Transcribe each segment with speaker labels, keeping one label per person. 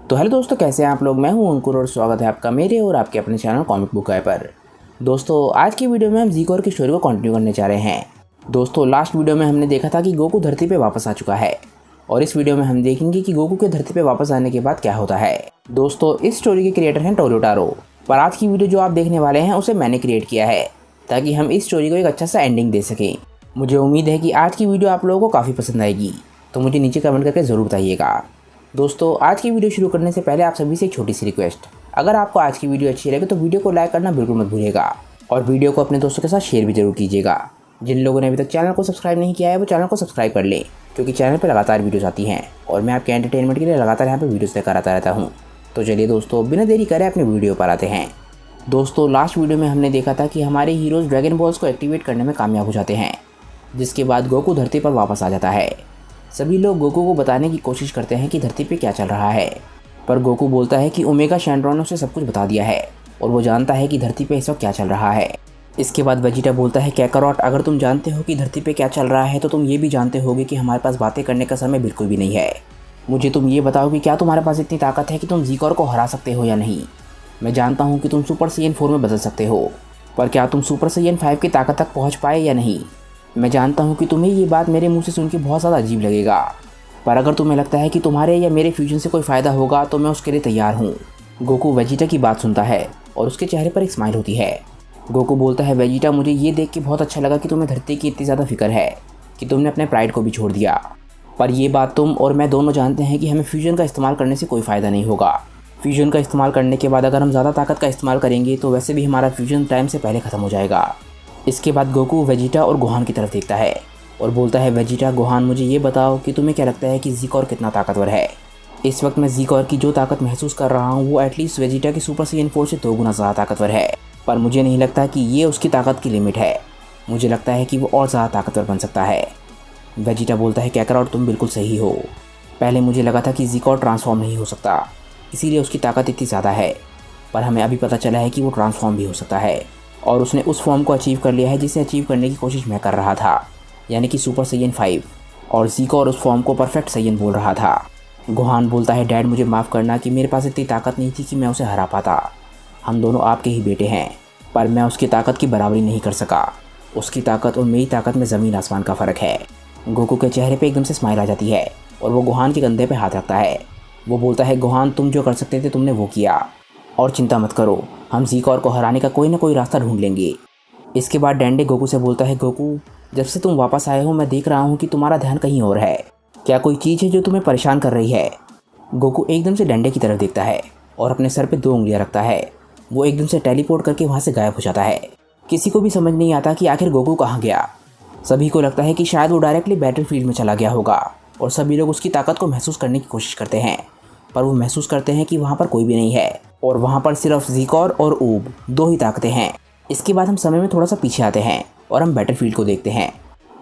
Speaker 1: तो हेलो दोस्तों, कैसे हैं आप लोग। मैं हूं अंकुर और स्वागत है आपका मेरे और आपके अपने चैनल कॉमिक बुक गाय पर। दोस्तों आज की वीडियो में हम ज़ीकोर की स्टोरी को कंटिन्यू करने जा रहे हैं। दोस्तों लास्ट वीडियो में हमने देखा था कि गोकू धरती पे वापस आ चुका है और इस वीडियो में हम देखेंगे कि गोकू के धरती पे वापस आने के बाद क्या होता है। दोस्तों इस स्टोरी के क्रिएटर हैं टोयोटारो, पर आज की वीडियो जो आप देखने वाले हैं उसे मैंने क्रिएट किया है ताकि हम इस स्टोरी को एक अच्छा सा एंडिंग दे सकें। मुझे उम्मीद है कि आज की वीडियो आप लोगों को काफ़ी पसंद आएगी, तो मुझे नीचे कमेंट करके ज़रूर बताइएगा। दोस्तों आज की वीडियो शुरू करने से पहले आप सभी से एक छोटी सी रिक्वेस्ट, अगर आपको आज की वीडियो अच्छी लगे तो वीडियो को लाइक करना बिल्कुल मत भूलिएगा और वीडियो को अपने दोस्तों के साथ शेयर भी जरूर कीजिएगा। जिन लोगों ने अभी तक चैनल को सब्सक्राइब नहीं किया है वो चैनल को सब्सक्राइब कर लें, क्योंकि चैनल पर लगातार वीडियोस आती हैं और मैं आपके एंटरटेनमेंट के लिए लगातार यहाँ पर वीडियोस लेकर आता रहता हूँ। तो चलिए दोस्तों बिना देरी करें अपने वीडियो पर आते हैं। दोस्तों लास्ट वीडियो में हमने देखा था कि हमारे हीरोज़ ड्रैगन बॉल्स को एक्टिवेट करने में कामयाब हो जाते हैं, जिसके बाद गोकू धरती पर वापस आ जाता है। सभी लोग गोकू को बताने की कोशिश करते हैं कि धरती पे क्या चल रहा है, पर गोकू बोलता है कि ओमेगा शैंड्रॉन ने उसे सब कुछ बता दिया है और वो जानता है कि धरती पे इस वक्त क्या चल रहा है। इसके बाद वेजिटा बोलता है कैकारोट, अगर तुम जानते हो कि धरती पे क्या चल रहा है तो तुम ये भी जानते होगे कि हमारे पास बातें करने का समय बिल्कुल भी नहीं है। मुझे तुम ये बताओ कि क्या तुम्हारे पास इतनी ताकत है कि तुम ज़ीकोर को हरा सकते हो या नहीं। मैं जानता हूँ कि तुम सुपर साइयन 4 में बदल सकते हो, पर क्या तुम सुपर साइयन 5 की ताकत तक पहुँच पाए या नहीं। मैं जानता हूँ कि तुम्हें ये बात मेरे मुंह से सुन के बहुत ज़्यादा अजीब लगेगा, पर अगर तुम्हें लगता है कि तुम्हारे या मेरे फ्यूजन से कोई फ़ायदा होगा तो मैं उसके लिए तैयार हूँ। गोकू वेजिटा की बात सुनता है और उसके चेहरे पर एक स्माइल होती है। गोकू बोलता है वेजिटा, मुझे ये देख के बहुत अच्छा लगा कि तुम्हें धरती की इतनी ज़्यादा फिक्र है कि तुमने अपने प्राइड को भी छोड़ दिया, पर ये बात तुम और मैं दोनों जानते हैं कि हमें फ्यूजन का इस्तेमाल करने से कोई फ़ायदा नहीं होगा। फ्यूजन का इस्तेमाल करने के बाद अगर हम ज़्यादा ताकत का इस्तेमाल करेंगे तो वैसे भी हमारा फ्यूजन टाइम से पहले ख़त्म हो जाएगा। इसके बाद गोकू वेजिटा और गोहान की तरफ देखता है और बोलता है वेजिटा, गोहान मुझे ये बताओ कि तुम्हें क्या लगता है कि ज़ीकोर कितना ताकतवर है। इस वक्त मैं ज़ीकोर की जो ताकत महसूस कर रहा हूँ वो एटलीस्ट वेजिटा की सुपर साइयन 4 से 2 गुना ज़्यादा ताकतवर है, पर मुझे नहीं लगता कि ये उसकी ताकत की लिमिट है। मुझे लगता है कि वो और ज़्यादा ताकतवर बन सकता है। वेजिटा बोलता है कैकारोट, तुम बिल्कुल सही हो। पहले मुझे लगा था कि ज़ीकोर ट्रांसफॉर्म नहीं हो सकता, इसीलिए उसकी ताकत इतनी ज़्यादा है, पर हमें अभी पता चला है कि वो ट्रांसफॉर्म भी हो सकता है और उसने उस फॉर्म को अचीव कर लिया है जिसे अचीव करने की कोशिश मैं कर रहा था, यानी कि सुपर साइयन 5, और ज़ीकोर उस फॉर्म को परफेक्ट साइयन बोल रहा था। गोहान बोलता है डैड, मुझे माफ़ करना कि मेरे पास इतनी ताकत नहीं थी कि मैं उसे हरा पाता। हम दोनों आपके ही बेटे हैं, पर मैं उसकी ताकत की बराबरी नहीं कर सका। उसकी ताकत और मेरी ताकत में ज़मीन आसमान का फ़र्क है। गोकू के चेहरे पर एकदम से स्माइल आ जाती है और वो गोहान के कंधे पर हाथ रखता है। वो बोलता है गोहान, तुम जो कर सकते थे तुमने वो किया, और चिंता मत करो, हम ज़ीकोर को हराने का कोई ना कोई रास्ता ढूंढ लेंगे। इसके बाद डेंडे गोकू से बोलता है गोकू, जब से तुम वापस आए हो मैं देख रहा हूँ कि तुम्हारा ध्यान कहीं और है। क्या कोई चीज़ है जो तुम्हें परेशान कर रही है। गोकू एकदम से डेंडे की तरफ देखता है और अपने सर पे 2 उंगलियाँ रखता है। वो एकदम से टेलीपोर्ट करके वहाँ से गायब हो जाता है। किसी को भी समझ नहीं आता कि आखिर गोकू कहाँ गया। सभी को लगता है कि शायद वो डायरेक्टली बैटलफील्ड में चला गया होगा और सभी लोग उसकी ताकत को महसूस करने की कोशिश करते हैं, पर वो महसूस करते हैं कि वहाँ पर कोई भी नहीं है और वहाँ पर सिर्फ ज़ीकोर और ऊब 2 ही ताकतें हैं। इसके बाद हम समय में थोड़ा सा पीछे आते हैं और हम बैटलफील्ड को देखते हैं।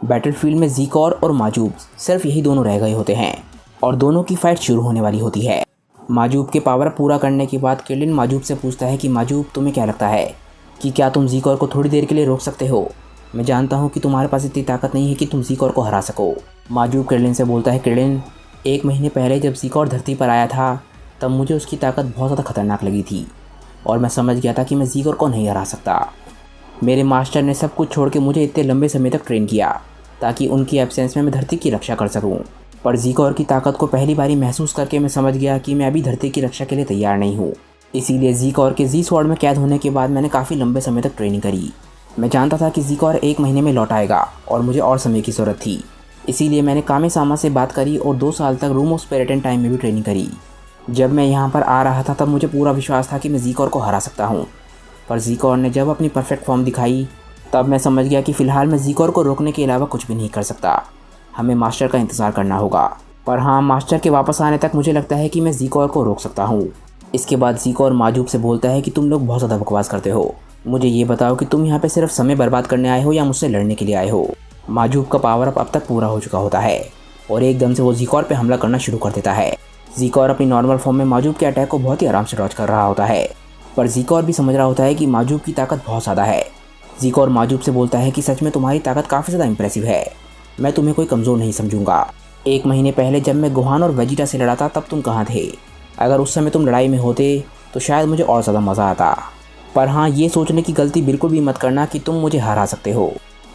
Speaker 1: बैटलफील्ड में ज़ीकोर और माजूब सिर्फ यही दोनों रह गए होते हैं और दोनों की फाइट शुरू होने वाली होती है। माजूब के पावर पूरा करने के बाद क्रिलिन माजूब से पूछता है कि माजूब, तुम्हें क्या लगता है कि क्या तुम ज़ीकोर को थोड़ी देर के लिए रोक सकते हो। मैं जानता हूँ कि तुम्हारे पास इतनी ताकत नहीं है कि तुम ज़ीकोर को हरा सको। माजूब क्रिलिन से बोलता है क्रिलिन, 1 महीने पहले जब ज़ीकोर धरती पर आया था तब मुझे उसकी ताकत बहुत ज़्यादा खतरनाक लगी थी और मैं समझ गया था कि मैं ज़ीकोर को नहीं हरा सकता। मेरे मास्टर ने सब कुछ छोड़ के मुझे इतने लंबे समय तक ट्रेन किया ताकि उनकी एब्सेंस में मैं धरती की रक्षा कर सकूं, पर ज़ीकोर की ताकत को पहली बारी महसूस करके मैं समझ गया कि मैं अभी धरती की रक्षा के लिए तैयार नहीं हूँ। इसीलिए ज़ीकोर के ज़ी स्वॉर्ड में कैद होने के बाद मैंने काफ़ी लंबे समय तक ट्रेनिंग करी। मैं जानता था कि ज़ीकोर 1 महीने में लौट आएगा और मुझे और समय की ज़रूरत थी, इसीलिए मैंने कामे सामा से बात करी और 2 साल तक रूम ऑफ स्पिरिट टाइम में भी ट्रेनिंग करी। जब मैं यहाँ पर आ रहा था तब मुझे पूरा विश्वास था कि मैं ज़ीकोर को हरा सकता हूँ, पर ज़ीकोर ने जब अपनी परफेक्ट फॉर्म दिखाई तब मैं समझ गया कि फ़िलहाल मैं ज़ीकोर को रोकने के अलावा कुछ भी नहीं कर सकता। हमें मास्टर का इंतज़ार करना होगा, पर हाँ, मास्टर के वापस आने तक मुझे लगता है कि मैं ज़ीकोर को रोक सकता हूँ। इसके बाद ज़ीकोर माजूब से बोलता है कि तुम लोग बहुत ज़्यादा बकवास करते हो। मुझे ये बताओ कि तुम यहाँ पे सिर्फ समय बर्बाद करने आए हो या मुझसे लड़ने के लिए आए हो। माजूब का पावर अब तक पूरा हो चुका होता है और एकदम से वो ज़ीकोर पे हमला करना शुरू कर देता है। ज़ीकोर अपनी नॉर्मल फॉर्म में माजूब के अटैक को बहुत ही आराम से डॉज कर रहा होता है, पर ज़ीकोर भी समझ रहा होता है कि माजूब की ताकत बहुत ज़्यादा है। ज़ीकोर माजूब से बोलता है कि सच में तुम्हारी ताकत काफ़ी ज़्यादा इंप्रेसिव है, मैं तुम्हें कोई कमज़ोर नहीं समझूंगा। 1 महीने पहले जब मैं गोहान और वेजिटा से लड़ा था तब तुम कहाँ थे। अगर उस समय तुम लड़ाई में होते तो शायद मुझे और ज़्यादा मज़ा आता। पर हाँ, ये सोचने की गलती बिल्कुल भी मत करना कि तुम मुझे हरा सकते हो।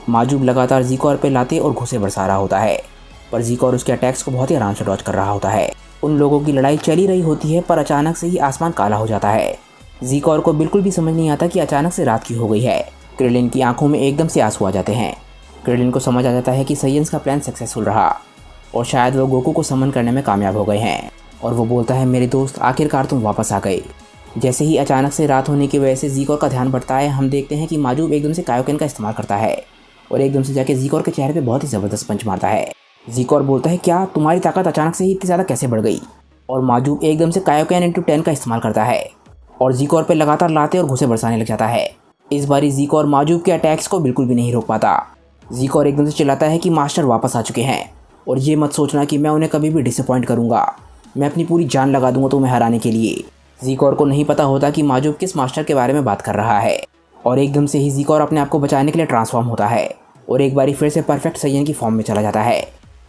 Speaker 1: माजूब लगातार ज़ीकोर पे लाते और घुसे बरसा रहा होता है, पर ज़ीकोर उसके अटैक्स को बहुत ही आराम से डॉज कर रहा होता है। उन लोगों की लड़ाई चल ही रही होती है, पर अचानक से ही आसमान काला हो जाता है। ज़ीकोर को बिल्कुल भी समझ नहीं आता कि अचानक से रात क्यों हो गई है। क्रिलिन की आंखों में एकदम से आंसू आ जाते हैं। क्रिलिन को समझ आ जाता है कि साइयन्स का प्लान सक्सेसफुल रहा और शायद वो गोकू को समन करने में कामयाब हो गए हैं। और वो बोलता है, मेरे दोस्त, आखिरकार तुम वापस आ गए। जैसे ही अचानक से रात होने की वजह से ज़ीकोर का ध्यान बढ़ता है, हम देखते हैं कि माजूब एकदम से कायोकेन का इस्तेमाल करता है और एकदम से जाके ज़ीकोर के चेहरे पे बहुत ही ज़बरदस्त पंच मारता है। ज़ीकोर बोलता है, क्या तुम्हारी ताकत अचानक से ही इतनी ज़्यादा कैसे बढ़ गई? और माजूब एकदम से कायोकेन इंटू 10 का इस्तेमाल करता है और ज़ीकोर पे लगातार लाते और घुसे बरसाने लग जाता है। इस बारी ज़ीकोर माजूब के अटैक्स को बिल्कुल भी नहीं रोक पाता। ज़ीकोर एकदम से चिल्लाता है कि मास्टर वापस आ चुके हैं और ये मत सोचना कि मैं उन्हें कभी भी डिसअपॉइंट करूँगा। मैं अपनी पूरी जान लगा दूंगा तुम्हें हराने के लिए। ज़ीकोर को नहीं पता होता कि माजूब किस मास्टर के बारे में बात कर रहा है और एकदम से ही ज़ीकोर अपने आप को बचाने के लिए ट्रांसफॉर्म होता है और एक बारी फिर से परफेक्ट साइयन की फॉर्म में चला जाता है।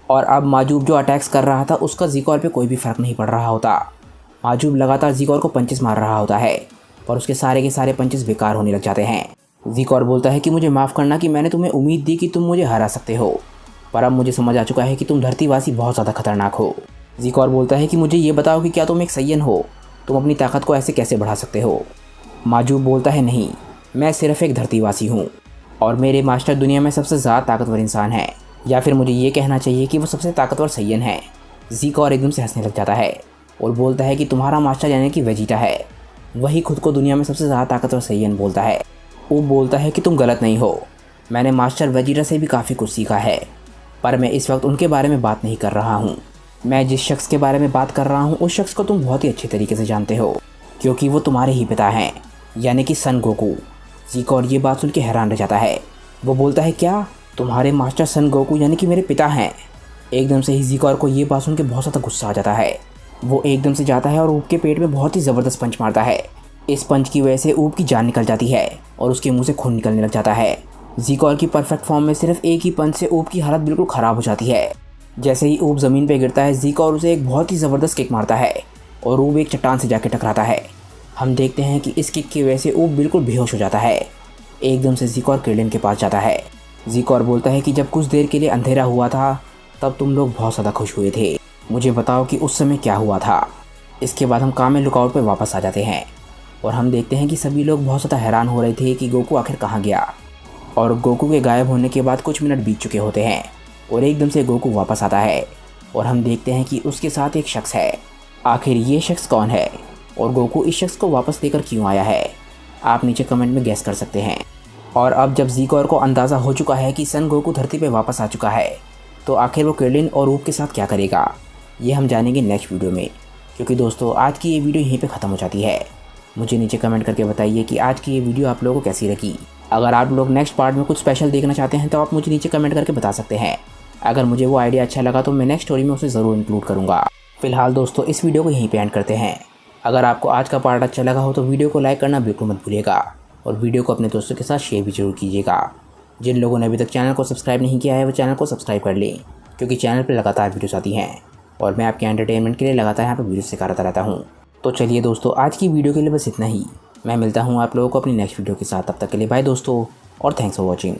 Speaker 1: और अब माजूब जो अटैक्स कर रहा था उसका ज़ीकोर पे कोई भी फ़र्क नहीं पड़ रहा होता। माजूब लगातार ज़ीकोर को पंचेस मार रहा होता है पर उसके सारे के सारे पंचेस बेकार होने लग जाते हैं। ज़ीकोर बोलता है कि मुझे माफ़ करना कि मैंने तुम्हें उम्मीद दी कि तुम मुझे हरा सकते हो, पर अब मुझे समझ आ चुका है कि तुम धरतीवासी बहुत ज़्यादा खतरनाक हो। ज़ीकोर बोलता है कि मुझे ये बताओ कि क्या तुम एक साइयन हो? तुम अपनी ताकत को ऐसे कैसे बढ़ा सकते हो? माजूब बोलता है, नहीं, मैं सिर्फ एक धरतीवासी हूँ और मेरे मास्टर दुनिया में सबसे ज़्यादा ताकतवर इंसान है, या फिर मुझे ये कहना चाहिए कि वो सबसे ताकतवर साइयन है। ज़ीकोर एकदम से हंसने लग जाता है और बोलता है कि तुम्हारा मास्टर यानी कि वेजिटा है, वही खुद को दुनिया में सबसे ज़्यादा ताकतवर साइयन बोलता है। वो बोलता है कि तुम गलत नहीं हो, मैंने मास्टर वेजिटा से भी काफ़ी कुछ सीखा है, पर मैं इस वक्त उनके बारे में बात नहीं कर रहा हूँ। मैं जिस शख्स के बारे में बात कर रहा हूँ उस शख्स को तुम बहुत ही अच्छे तरीके से जानते हो, क्योंकि वो तुम्हारे ही पिता हैं, यानी कि सन गोकू। ज़ीकोर ये बात सुन के हैरान रह जाता है। वो बोलता है, क्या तुम्हारे मास्टर सन गोकू यानी कि मेरे पिता हैं? एकदम से ही ज़ीकोर को ये बात सुन के बहुत ज़्यादा गुस्सा आ जाता है। वो एकदम से जाता है और ऊब के पेट में बहुत ही ज़बरदस्त पंच मारता है। इस पंच की वजह से ऊब की जान निकल जाती है और उसके मुँह से खून निकलने लग जाता है। ज़ीकोर की परफेक्ट फॉर्म में सिर्फ एक ही पंच से ऊब की हालत बिल्कुल ख़राब हो जाती है। जैसे ही ऊब ज़मीन पे गिरता है, ज़ीकोर उसे एक बहुत ही ज़बरदस्त किक मारता है और ऊब एक चट्टान से जाके टकराता है। हम देखते हैं कि इस किक की वजह से ऊब बिल्कुल बेहोश हो जाता है। एकदम से ज़ीकोर क्रिलिन के पास जाता है। ज़ीकोर बोलता है कि जब कुछ देर के लिए अंधेरा हुआ था तब तुम लोग बहुत ज़्यादा खुश हुए थे, मुझे बताओ कि उस समय क्या हुआ था। इसके बाद हम कामे लुकआउट पर वापस आ जाते हैं और हम देखते हैं कि सभी लोग बहुत ज़्यादा हैरान हो रहे थे कि गोकू आखिर कहाँ गया। और गोकू के गायब होने के बाद कुछ मिनट बीत चुके होते हैं और एकदम से गोकू वापस आता है और हम देखते हैं कि उसके साथ एक शख्स है। आखिर ये शख्स कौन है और गोकू इस शख्स को वापस लेकर क्यों आया है? आप नीचे कमेंट में गेस कर सकते हैं। और अब जब ज़ीकोर को अंदाज़ा हो चुका है कि सन गोकू धरती पे वापस आ चुका है, तो आखिर वो क्रिलिन और ऊब के साथ क्या करेगा, ये हम जानेंगे नेक्स्ट वीडियो में। क्योंकि दोस्तों आज की ये वीडियो यहीं पे ख़त्म हो जाती है। मुझे नीचे कमेंट करके बताइए कि आज की ये वीडियो आप लोगों को कैसी लगी। अगर आप लोग नेक्स्ट पार्ट में कुछ स्पेशल देखना चाहते हैं तो आप मुझे नीचे कमेंट करके बता सकते हैं। अगर मुझे वो आइडिया अच्छा लगा तो मैं नेक्स्ट स्टोरी में उसे ज़रूर इंक्लूड करूँगा। फिलहाल दोस्तों इस वीडियो को यहीं पे एंड करते हैं। अगर आपको आज का पार्ट अच्छा लगा हो तो वीडियो को लाइक करना बिल्कुल मत भूलिएगा और वीडियो को अपने दोस्तों के साथ शेयर भी जरूर कीजिएगा। जिन लोगों ने अभी तक चैनल को सब्सक्राइब नहीं किया है वो चैनल को सब्सक्राइब कर लें, क्योंकि चैनल पर लगातार वीडियोस आती हैं और मैं आपके एंटरटेनमेंट के लिए लगातार यहाँ पर वीडियो सिखाता रहता हूँ। तो चलिए दोस्तों आज की वीडियो के लिए बस इतना ही। मैं मिलता हूँ आप लोगों को अपनी नेक्स्ट वीडियो के साथ। तब तक के लिए बाय दोस्तों और थैंक्स फॉर वॉचिंग।